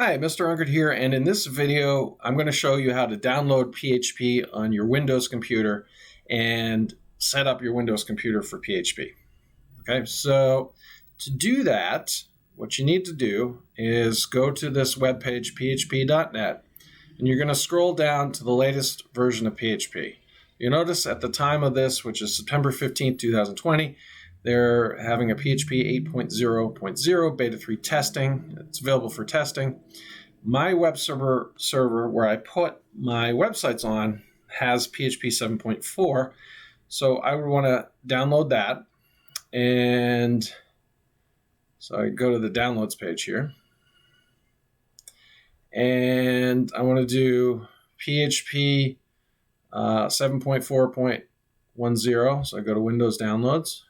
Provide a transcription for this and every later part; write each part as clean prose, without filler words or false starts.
Hi, Mr. Unkert here, and in this video, I'm going to show you how to download PHP on your Windows computer and set up your Windows computer for PHP. Okay, so to do that, what you need to do is go to this webpage, php.net, and you're going to scroll down to the latest version of PHP. You'll notice at the time of this, which is September 15th, 2020, they're having a PHP 8.0.0 beta 3 testing. It's available for testing. My web server where I put my websites on has PHP 7.4. So I would want to download that. And so I go to the downloads page here. And I want to do PHP 7.4.10. So I go to Windows Downloads.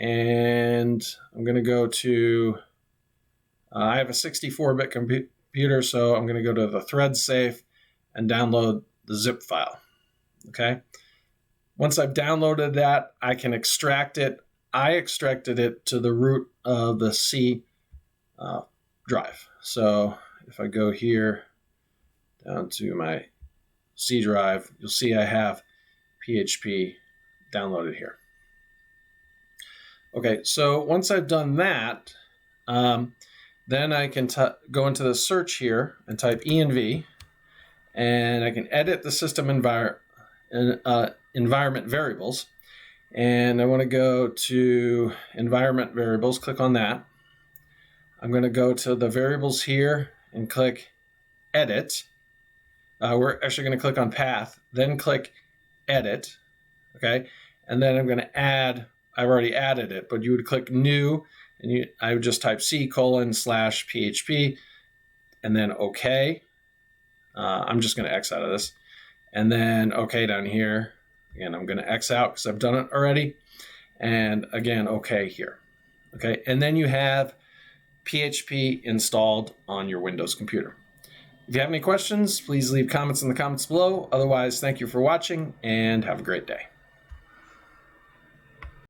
And I'm going to go to, I have a 64-bit computer, so I'm going to go to the thread safe and download the zip file. Okay. Once I've downloaded that, I can extract it. I extracted it to the root of the C drive. So if I go here down to my C drive, you'll see I have PHP downloaded here. Okay, so once I've done that, then I can go into the search here and type env, and I can edit the system environment variables. And I want to go to environment variables, click on that. I'm going to go to the variables here and click edit. We're actually going to click on path, then click edit, okay? And then I'm going to add, I've already added it, but you would click new, and I would just type C:/PHP, and then OK. I'm just going to X out of this, and then OK down here. Again, I'm going to X out because I've done it already, and again OK here. Okay, and then you have PHP installed on your Windows computer. If you have any questions, please leave comments in the comments below. Otherwise, thank you for watching and have a great day.